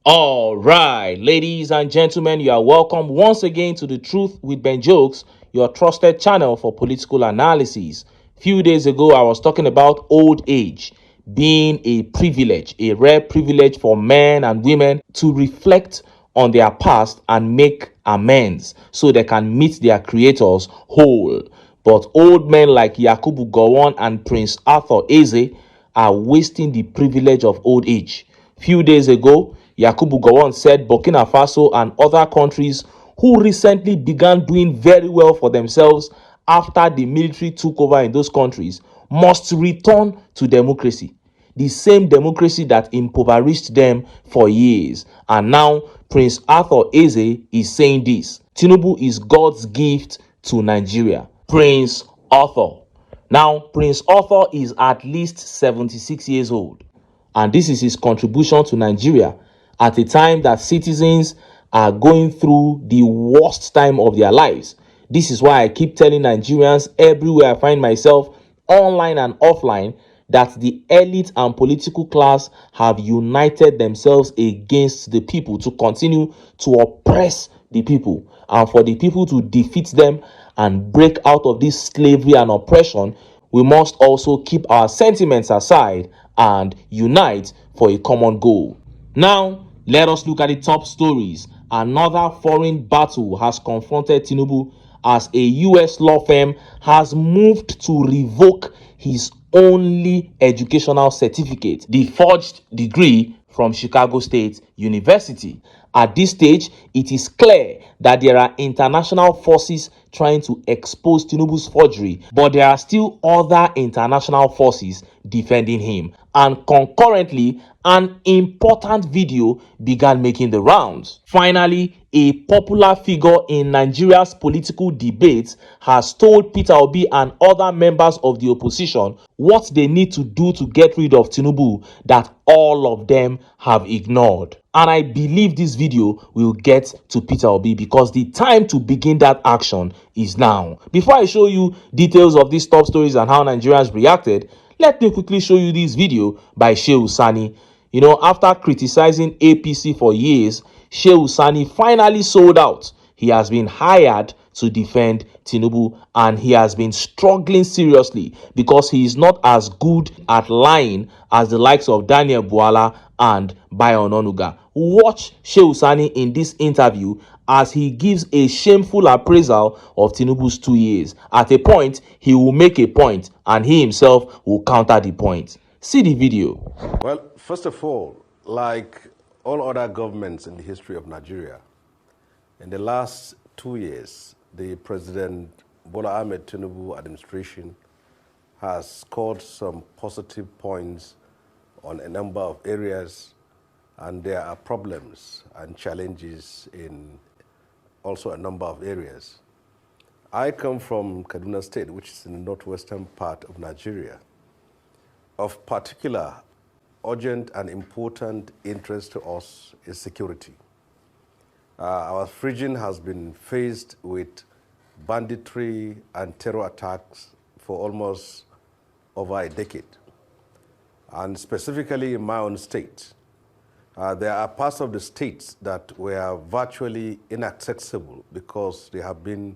All right, ladies and gentlemen, you are welcome once again to The Truth with Ben Jokes, your trusted channel for political analysis. Few days ago, I was talking about old age being a privilege, a rare privilege for men and women to reflect on their past and make amends so they can meet their creators whole. But old men like Yakubu Gowon and Prince Arthur Eze are wasting the privilege of old age. Few days ago, Yakubu Gowon said Burkina Faso and other countries who recently began doing very well for themselves after the military took over in those countries must return to democracy. The same democracy that impoverished them for years. And now Prince Arthur Eze is saying this. Tinubu is God's gift to Nigeria. Prince Arthur. Now, Prince Arthur is at least 76 years old. And this is his contribution to Nigeria at a time that citizens are going through the worst time of their lives. This is why I keep telling Nigerians everywhere I find myself, online and offline, that the elite and political class have united themselves against the people to continue to oppress the people, and for the people to defeat them and break out of this slavery and oppression, we must also keep our sentiments aside and unite for a common goal. Now, let us look at the top stories. Another foreign battle has confronted Tinubu as a US law firm has moved to revoke his only educational certificate, the forged degree from Chicago State University. At this stage, it is clear that there are international forces trying to expose Tinubu's forgery, but there are still other international forces defending him. And concurrently, an important video began making the rounds. Finally, a popular figure in Nigeria's political debates has told Peter Obi and other members of the opposition what they need to do to get rid of Tinubu that all of them have ignored. And I believe this video will get to Peter Obi because the time to begin that action is now. Before I show you details of these top stories and how Nigerians reacted, let me quickly show you this video by Shehu Sani. You know, after criticizing APC for years, Shehu Sani finally sold out. He has been hired to defend Tinubu and he has been struggling seriously because he is not as good at lying as the likes of Daniel Bwala and Bayo Ononuga. Watch Shehu Sani in this interview as he gives a shameful appraisal of Tinubu's 2 years. At a point, he will make a point and he himself will counter the point. See the video. Well, first of all, like all other governments in the history of Nigeria, in the last 2 years, the President Bola Ahmed Tinubu administration has scored some positive points on a number of areas, and there are problems and challenges in also a number of areas. I come from Kaduna State, which is in the northwestern part of Nigeria. Of particular urgent and important interest to us is security. Our region has been faced with banditry and terror attacks for almost over a decade. And specifically in my own state, there are parts of the states that were virtually inaccessible because they have been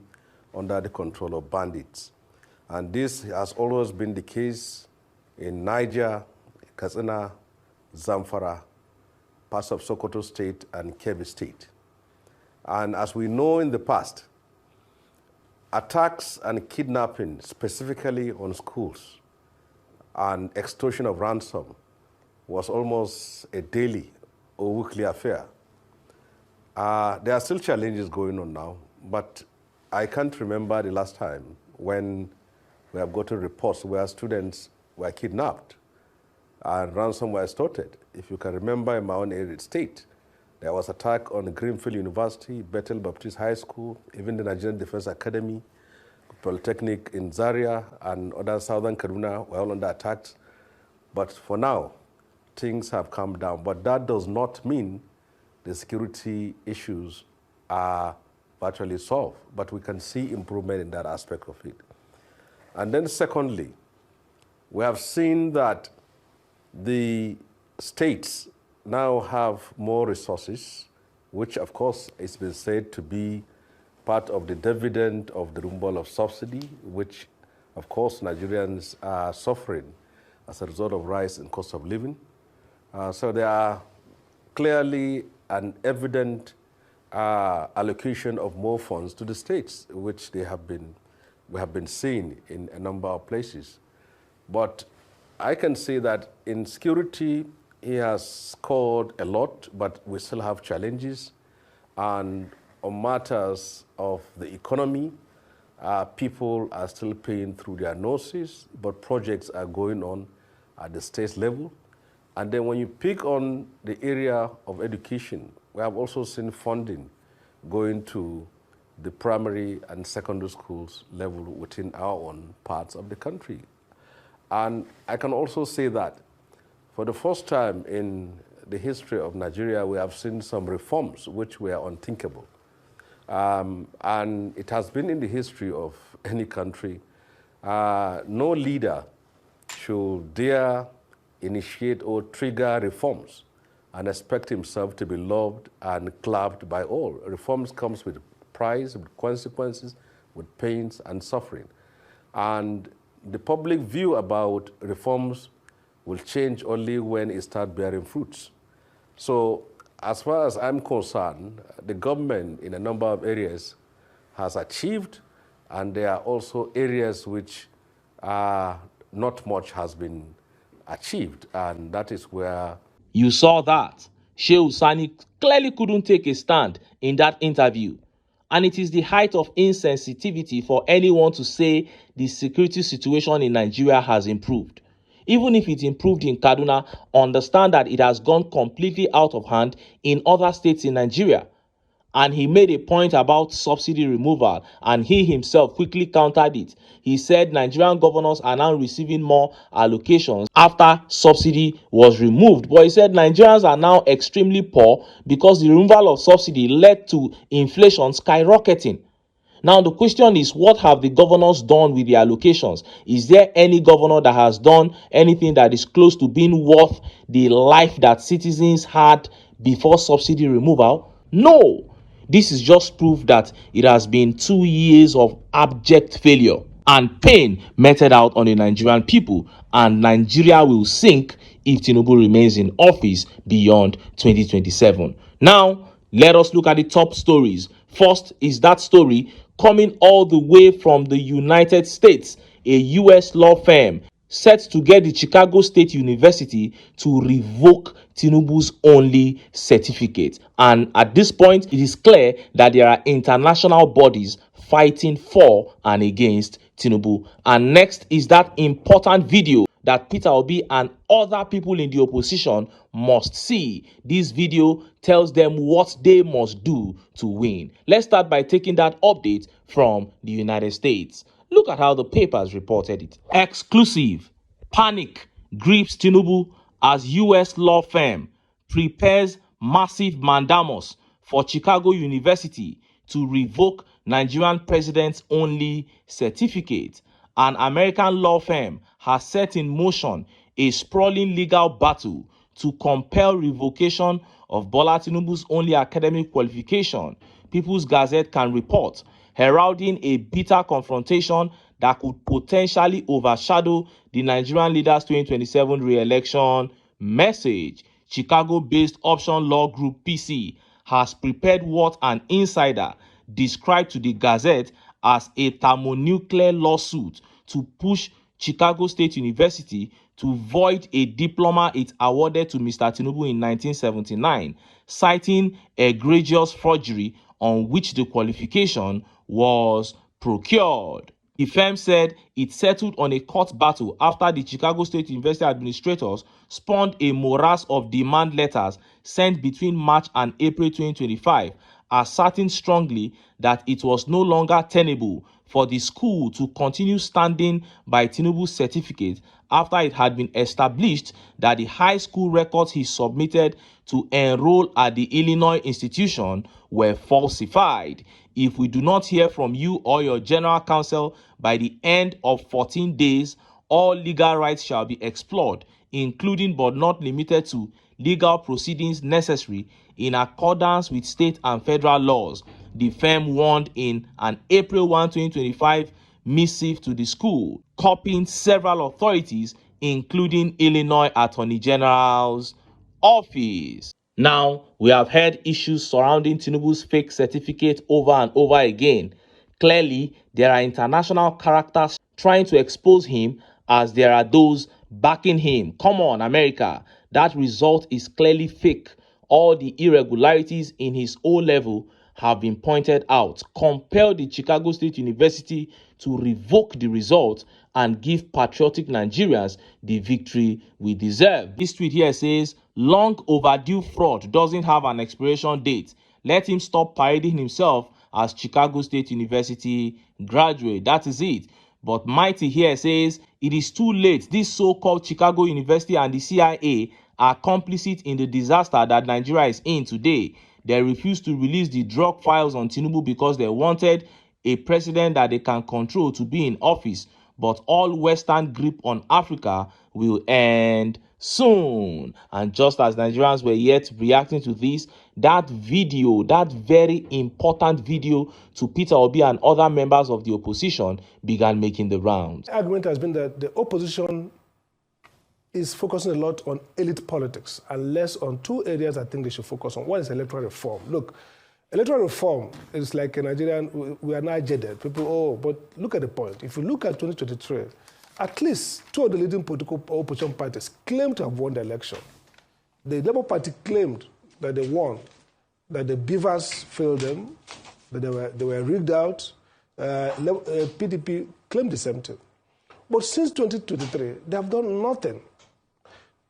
under the control of bandits. And this has always been the case in Niger, Katsina, Zamfara, parts of Sokoto State, and Kebbi State. And as we know in the past, attacks and kidnapping, specifically on schools, and extortion of ransom was almost a daily or weekly affair. There are still challenges going on now, but I can't remember the last time when we have gotten reports where students were kidnapped and ransom were extorted. If you can remember in my own area state, there was attack on Greenfield University, Bethel Baptist High School, even the Nigerian Defense Academy, Polytechnic in Zaria, and other southern Kaduna were all under attack. But for now, things have calmed down. But that does not mean the security issues are virtually solved, but we can see improvement in that aspect of it. And then secondly, we have seen that the states now have more resources, which of course has been said to be part of the dividend of the removal of subsidy, which of course Nigerians are suffering as a result of rise in cost of living. So there are clearly an evident allocation of more funds to the states, which we have been seeing in a number of places. But I can say that in security, he has scored a lot, but we still have challenges. And on matters of the economy, people are still paying through their noses, but projects are going on at the state level. And then when you pick on the area of education, we have also seen funding going to the primary and secondary schools level within our own parts of the country. And I can also say that for the first time in the history of Nigeria, we have seen some reforms which were unthinkable. And it has been in the history of any country. No leader should dare initiate or trigger reforms and expect himself to be loved and clapped by all. Reforms comes with price, with consequences, with pains and suffering. And the public view about reforms will change only when it starts bearing fruits. So as far as I'm concerned, the government in a number of areas has achieved, and there are also areas which not much has been achieved, and that is where... You saw that. Shehu Sani clearly couldn't take a stand in that interview. And it is the height of insensitivity for anyone to say the security situation in Nigeria has improved. Even if it improved in Kaduna, understand that it has gone completely out of hand in other states in Nigeria. And he made a point about subsidy removal, and he himself quickly countered it. He said Nigerian governors are now receiving more allocations after subsidy was removed. But he said Nigerians are now extremely poor because the removal of subsidy led to inflation skyrocketing. Now, the question is, what have the governors done with the allocations? Is there any governor that has done anything that is close to being worth the life that citizens had before subsidy removal? No. This is just proof that it has been 2 years of abject failure and pain meted out on the Nigerian people, and Nigeria will sink if Tinubu remains in office beyond 2027. Now, let us look at the top stories. First is that story coming all the way from the United States. A U.S. law firm set to get the Chicago State University to revoke Tinubu's only certificate. And at this point, it is clear that there are international bodies fighting for and against Tinubu. And next is that important video that Peter Obi and other people in the opposition must see. This video tells them what they must do to win. Let's start by taking that update from the United States. Look at how the papers reported it. Exclusive. Panic grips Tinubu as U.S. law firm prepares massive mandamus for Chicago University to revoke Nigerian president's only certificate. An American law firm has set in motion a sprawling legal battle to compel revocation of Bola Tinubu's only academic qualification. People's Gazette can report, heralding a bitter confrontation that could potentially overshadow the Nigerian leader's 2027 re-election message. Chicago-based option law group PC has prepared what an insider described to the Gazette as a thermonuclear lawsuit to push Chicago State University to void a diploma it awarded to Mr. Tinubu in 1979, citing egregious forgery on which the qualification was procured. The firm said it settled on a court battle after the Chicago State University administrators spawned a morass of demand letters sent between March and April 2025, asserting strongly that it was no longer tenable for the school to continue standing by Tinubu's certificate after it had been established that the high school records he submitted to enroll at the Illinois institution were falsified. If we do not hear from you or your general counsel by the end of 14 days, all legal rights shall be explored, including but not limited to legal proceedings necessary in accordance with state and federal laws, the firm warned in an April 1, 2025 missive to the school, copying several authorities, including Illinois Attorney General's office. Now, we have heard issues surrounding Tinubu's fake certificate over and over again. Clearly, there are international characters trying to expose him, as there are those backing him. Come on, America. That result is clearly fake. All the irregularities in his O level have been pointed out. Compel the Chicago State University to revoke the result and give patriotic Nigerians the victory we deserve. This tweet here says, long overdue fraud doesn't have an expiration date. Let him stop parading himself as Chicago State University graduate. That is it. But Mighty here says, it is too late. This so-called Chicago University and the CIA are complicit in the disaster that Nigeria is in today. They refused to release the drug files on Tinubu because they wanted a president that they can control to be in office. But all Western grip on Africa will end soon. And just as Nigerians were yet reacting to this, that video, that very important video to Peter Obi and other members of the opposition began making the rounds. The argument has been that the opposition is focusing a lot on elite politics and less on two areas I think they should focus on. One is electoral reform. Look, electoral reform is like a Nigerian, we are now jaded. People, but look at the point. If you look at 2023, at least two of the leading political opposition parties claimed to have won the election. The Labour Party claimed that they won, that the beavers failed them, that they were rigged out. PDP claimed the same thing. But since 2023, they have done nothing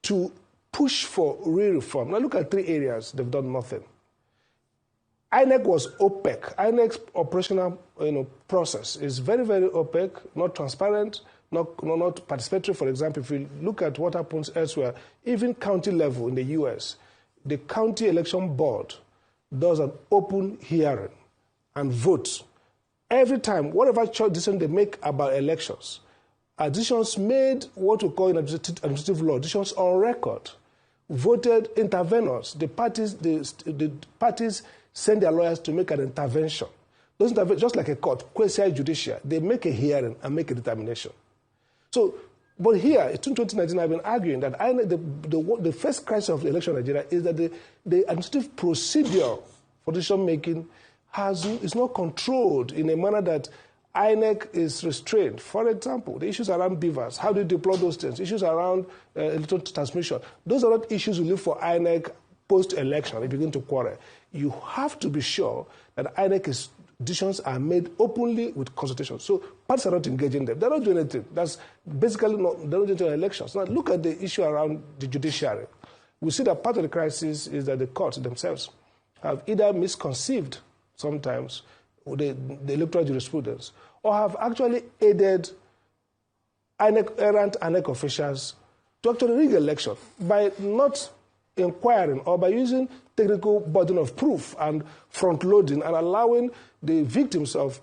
to push for real reform. Now look at three areas they've done nothing. INEC was opaque. INEC's operational process is very, very opaque, not transparent, not participatory. For example, if you look at what happens elsewhere, even county level in the US, the county election board does an open hearing and votes. Every time, whatever decision they make about elections, are decisions made what we call in administrative law, decisions on record, voted intervenors. The parties send their lawyers to make an intervention. Those interventions, just like a court, quasi-judicial, they make a hearing and make a determination. So, but here, in 2019, I've been arguing that the first crisis of the election in Nigeria is that the administrative procedure for decision-making is not controlled in a manner that INEC is restrained. For example, the issues around beavers, how do you deploy those things? Issues around electoral transmission. Those are not issues we leave for INEC post-election. They begin to quarrel. You have to be sure that INEC's decisions are made openly with consultation. So parties are not engaging them. They're not doing anything. That's basically they're not doing elections. Now look at the issue around the judiciary. We see that part of the crisis is that the courts themselves have either misconceived sometimes the electoral jurisprudence, or have actually aided errant INEC officials to actually rig election by not inquiring or by using technical burden of proof and front-loading and allowing the victims of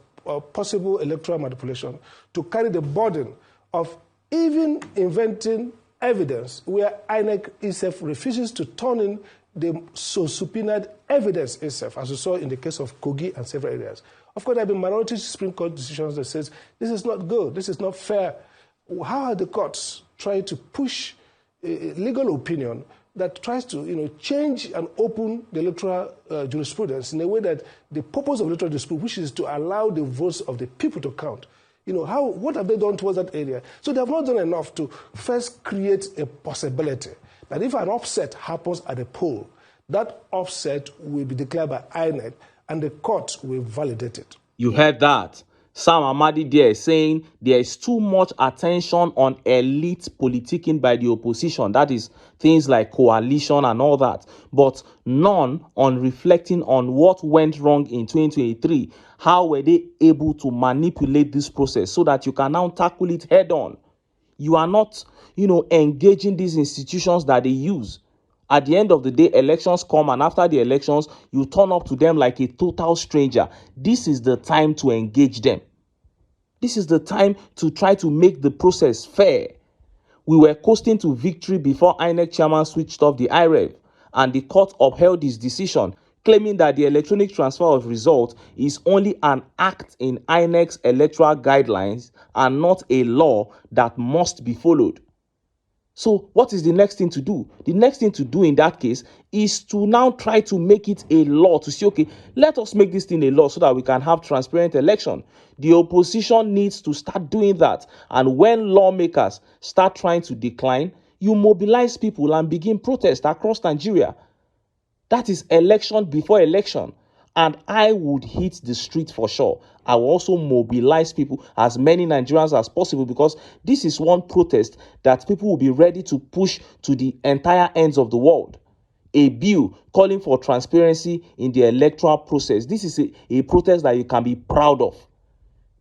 possible electoral manipulation to carry the burden of even inventing evidence where INEC itself refuses to turn in the subpoenaed evidence itself, as we saw in the case of Kogi and several areas. Of course, there have been minority Supreme Court decisions that says this is not good, this is not fair. How are the courts trying to push a legal opinion that tries to change and open the electoral jurisprudence in a way that the purpose of electoral jurisprudence, which is to allow the votes of the people to count, what have they done towards that area? So they have not done enough to first create a possibility that if an offset happens at the poll, that offset will be declared by INEC and the court will validate it. You heard that. Sam Amadi there saying there is too much attention on elite politicking by the opposition. That is things like coalition and all that. But none on reflecting on what went wrong in 2023. How were they able to manipulate this process so that you can now tackle it head on? You are not, engaging these institutions that they use. At the end of the day, elections come, and after the elections, you turn up to them like a total stranger. This is the time to engage them. This is the time to try to make the process fair. We were coasting to victory before INEC chairman switched off the IREV, and the court upheld his decision, claiming that the electronic transfer of results is only an act in INEC's electoral guidelines and not a law that must be followed. So what is the next thing to do? The next thing to do in that case is to now try to make it a law, to say, okay, let us make this thing a law so that we can have transparent election. The opposition needs to start doing that. And when lawmakers start trying to decline, you mobilize people and begin protest across Nigeria. That is election before election. And I would hit the street for sure. I will also mobilize people, as many Nigerians as possible, because this is one protest that people will be ready to push to the entire ends of the world. A bill calling for transparency in the electoral process. This is a protest that you can be proud of.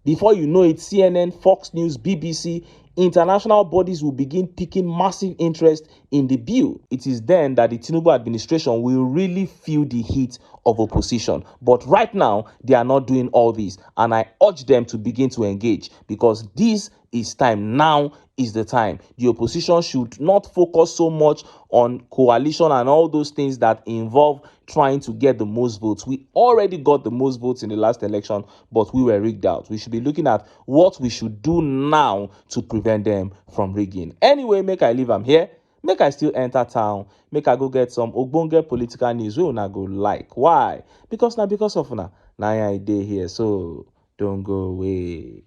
Before you know it, CNN, Fox News, BBC, international bodies will begin taking massive interest in the bill. It is then that the Tinubu administration will really feel the heat of opposition. But right now, they are not doing all this. And I urge them to begin to engage, because this is time. Now is the time. The opposition should not focus so much on coalition and all those things that involve trying to get the most votes. We already got the most votes in the last election, but we were rigged out. We should be looking at what we should do now to prevent them from rigging. Anyway, make I leave am here. Make I still enter town. Make I go get some ogbonge political news wey una go like. Why? Because of una. Now I dey here, so don't go away.